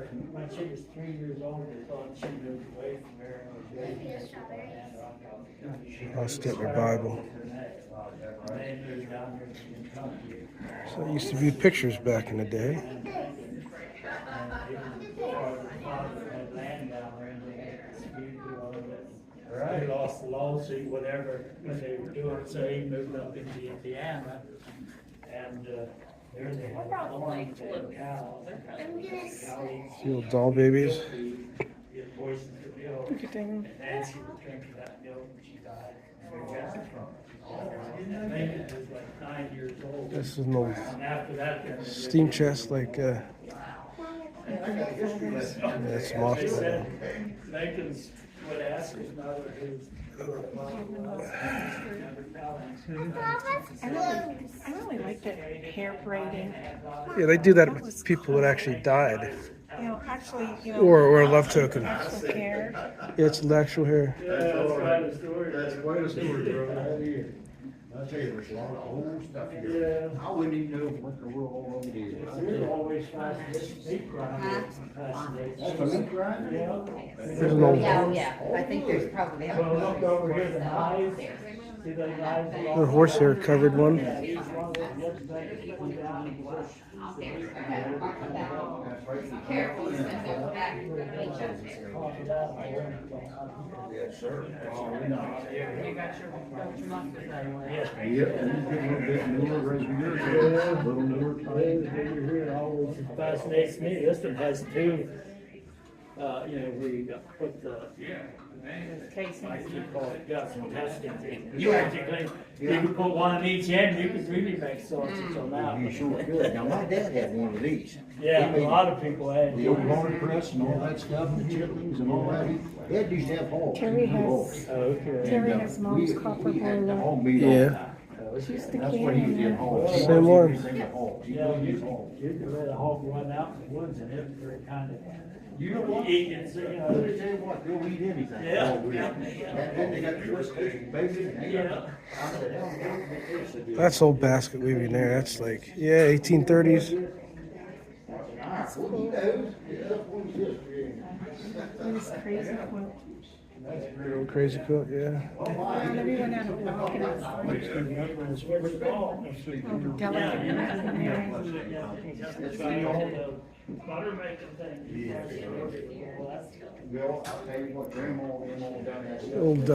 When she was 3 years old, they thought she moved away from there and was raising her. Lost it in her Bible. They moved down here to Kentucky. So it used to be pictures back in the day. And father had land down there and they had disputed over it. They lost the lawsuit, whatever, when they were doing it, so he moved up into Indiana. And there they had farms, they had cows. The old doll babies. It poisoned the milk. Look at them. And Nancy was drinking that milk and she died. And Lincoln was like 9 years old. This is an old And after that, then steam chest, like, that's they mothball. said Lincoln's would ask his mother who's. I really like that hair braiding. Yeah, they do that with people that actually died. Actually, Or a love token. actual hair. Yeah, it's the actual hair. Yeah, that's quite a story. That's quite a story, bro. Right here. I tell you, there's a lot of old stuff here. Yeah. I wouldn't even know what the world all over is. We're always fascinated, meat grinder, fascinated. That's a meat grinder? Yeah. There's an old, Yeah, I think there's probably. Well, look over here, the knives. See the knives? the horsehair covered one. Yeah, each one of those looks like it's put down and pushed. Careful, it's gonna go back. Yes, sir. You got your Yes. Yep, and it's getting a little bit newer, right here, a little newer. Here always fascinates me. This one has two, we put the, you call it guts and intestines in. You actually, you can put one in each end, you could really make sausage on that You one. sure could. Now, my dad had one of these. Yeah, He a made lot of people had. the old hard press and all that stuff, and the chitlins and all that. Dad used to have hogs. Terry has- Okay. Terry has mom's copper We had the boiler. hog meat on Yeah. that. She's the That's what he can. did, hogs. He Same wasn't one. anything but hogs. He Yeah, wasn't you just hogs. could let a hog run out in the woods and it would kind of, You know what? eat it, so, Let me tell you what, they'll eat anything. Yeah. Oh, yeah. And then they got the twisters and bacon. and they got- Yeah. I said, hell, they do. That's old basket weaving there. That's like, yeah, 1830s. Ah, well, he knows. Yeah, what is this? This crazy quilt. Real old crazy quilt, yeah. And everyone out of work and it's delicate and everything. Butter making thing. Bill, I'll tell you what, grandma and all down that stuff. Old I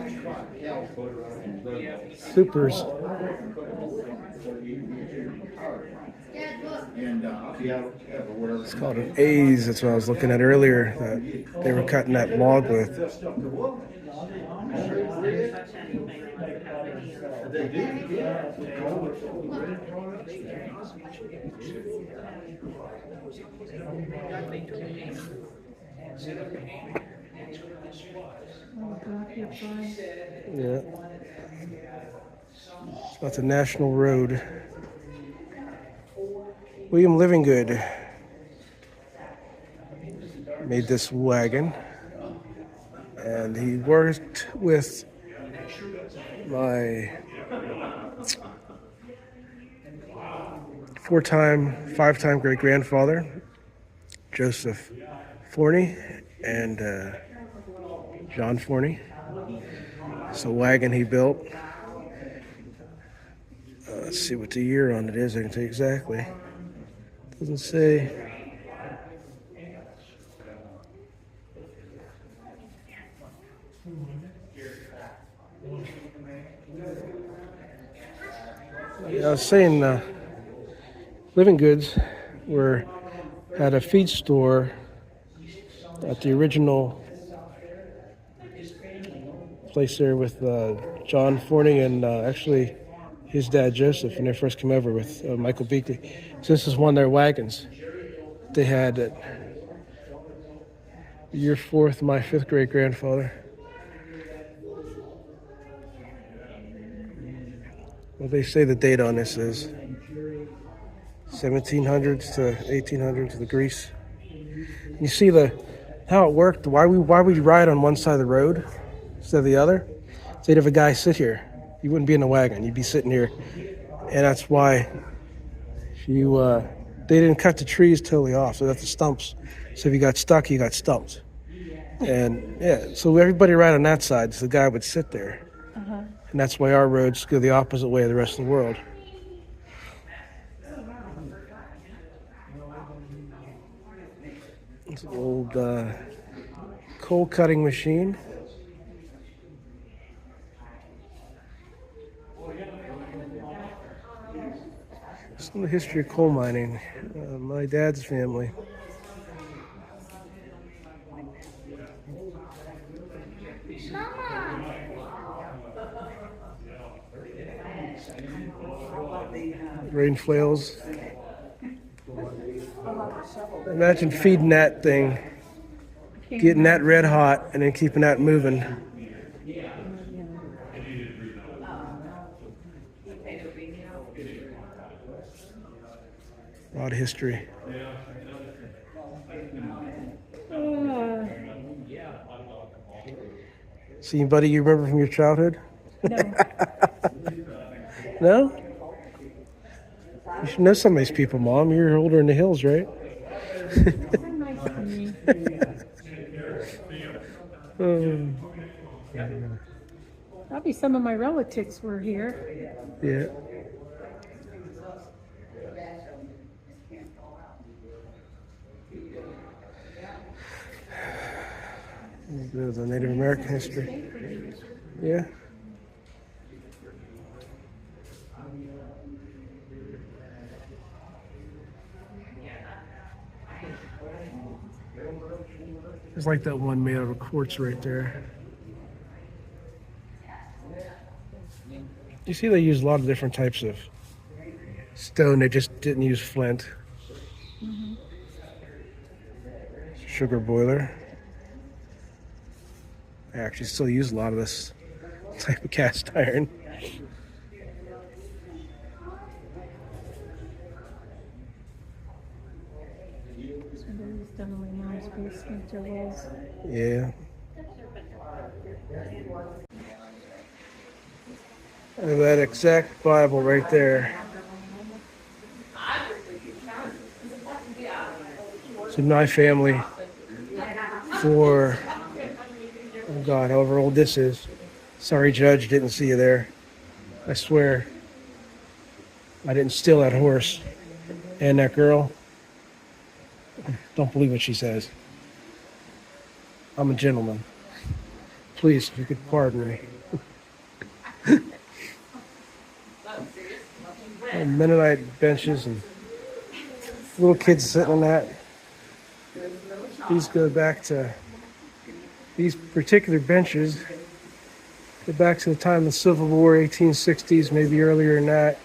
used to try to tell butter out of the supers. And, yeah, whatever. It's called an A's. That's what I was looking at earlier. That they were cutting that log with. That stuff to what? They do, yeah. Oh, God, you're fine. Yeah. That's a national road. William Livingood made this wagon, and he worked with my five-time great-grandfather, Joseph Forney, and John Forney. It's a wagon he built. Let's see what the year on it is. I can tell you exactly. Doesn't say. Yeah, I was saying, Living Goods had a feed store at the original place there with John Forney and actually his dad Joseph when they first came over with Michael Beakley. So this is one of their wagons. They had it year fourth, my fifth great grandfather. Well, they say the date on this is 1700s to 1800s, the grease. You see how it worked, why we ride on one side of the road instead of the other. So you'd have a guy sit here. You wouldn't be in the wagon, you'd be sitting here. And that's why if you they didn't cut the trees totally off, so that's the stumps. So if you got stuck, you got stumped. And yeah, so everybody right on that side, so the guy would sit there. Uh-huh. And that's why our roads go the opposite way of the rest of the world. It's an old coal cutting machine. Some of the history of coal mining. My dad's family. Rain flails. Imagine feeding that thing, getting that red hot, and then keeping that moving. A lot of history. See anybody you remember from your childhood? No. No? You should know some of these people, Mom. You're older in the hills, right? So nice to me. Probably some of my relatives were here. Yeah. The Native American history. Yeah. It's like that one made out of quartz right there. You see they use a lot of different types of stone. They just didn't use flint. Sugar boiler. I actually still use a lot of this type of cast iron. So there was definitely mom's basement there was. Yeah. And that exact Bible right there. So my family for, oh God, however old this is. Sorry, Judge, didn't see you there. I swear I didn't steal that horse and that girl. Don't believe what she says. I'm a gentleman. Please, if you could pardon me. And Mennonite benches and little kids sitting on that. These go back to, these particular benches go back to the time of the Civil War, 1860s, maybe earlier than that.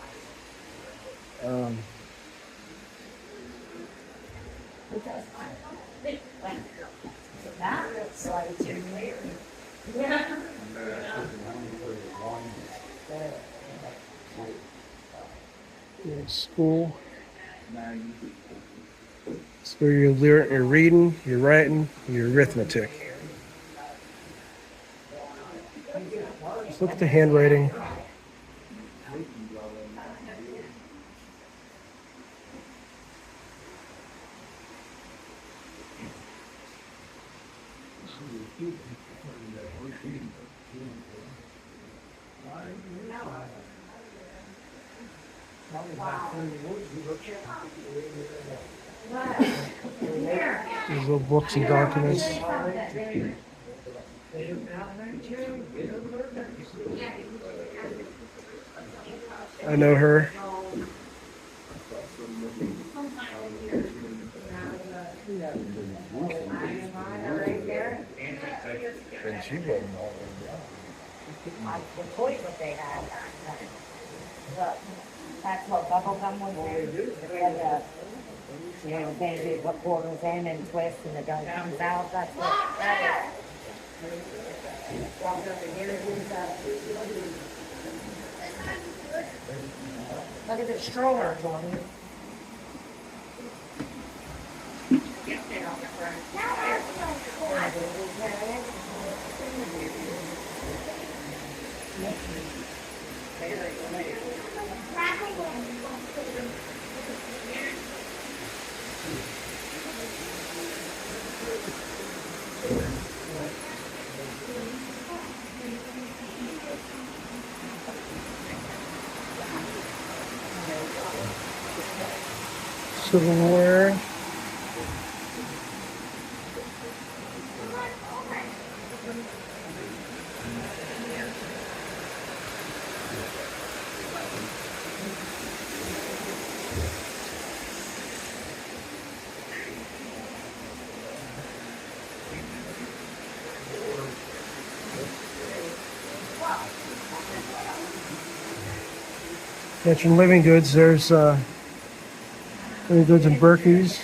School. It's where you're reading, you're writing, your arithmetic. Just look at the handwriting. These little books and documents. I know her. The toilet they had. That's what bubble gum was in. They had you know, they put quarters in and twist and the gum comes out. That's what that is. Look at the stroller, Tony. Civil War. Mentioned Living Goods. There's Living Goods and Berkey's,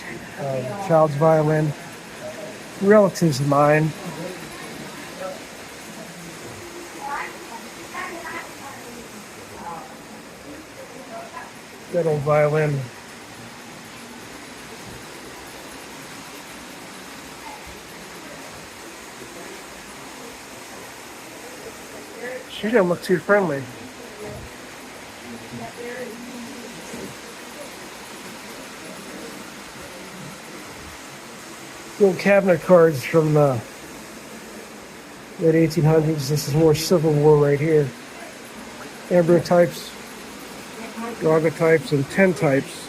Child's Violin, relatives of mine. That old violin. She didn't look too friendly. The old cabinet cards from the late 1800s. This is more Civil War right here. Amber types, Gaga types, and 10 types.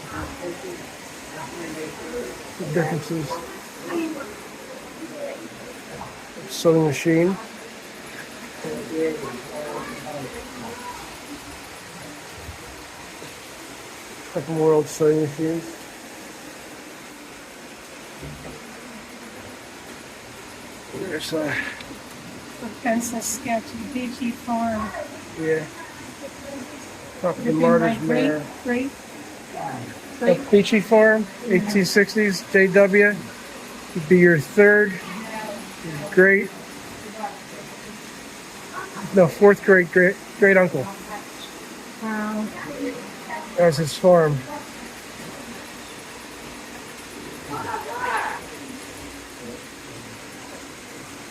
The differences. Sewing machine. Second World sewing machines. There's A pencil sketch of Beachy Farm. yeah. Talking Written Martyrs by Mare. great Beachy Farm, 1860s, JW. Would be your third great, no, fourth great uncle. wow. That was his farm.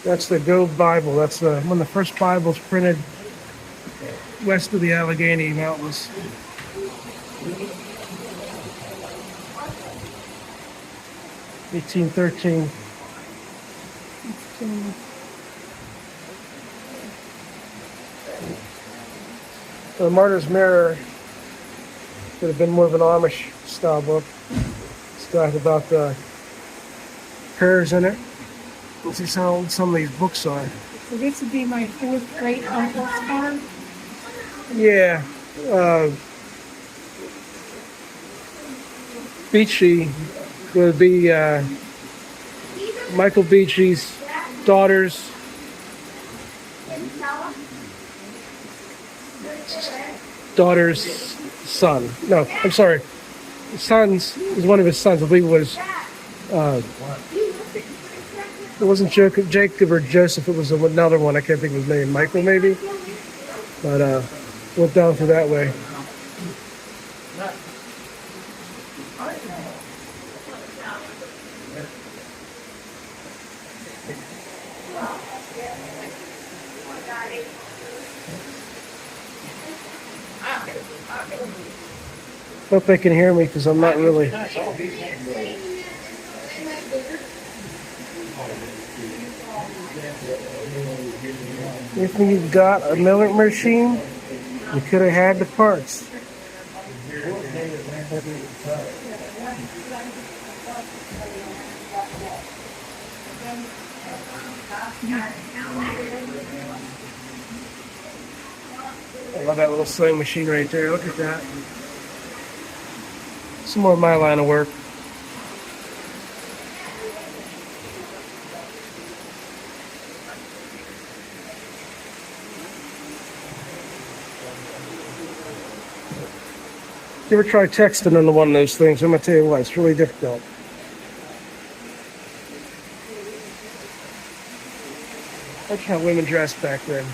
That's the Gove Bible. That's one of the first Bibles printed west of the Allegheny Mountains. (1813). The Martyr's Mirror would have been more of an Amish style book. It's got about the prayers in it. Let's see how old some of these books are. So this would be my fourth great uncle's farm. Yeah. Beachy would be Michael Beachy's daughter's son. No, I'm sorry. Son's is one of his sons. I believe it was. It wasn't Jacob or Joseph. It was another one. I can't think of his name. Michael, maybe. But went down through that way. Hope they can hear me because I'm not really. If you've got a milling machine, you could have had the parts. I love that little sewing machine right there. Look at that. Some more of my line of work. You ever try texting on one of those things? I'm going to tell you what, it's really difficult. That's how women dressed back then.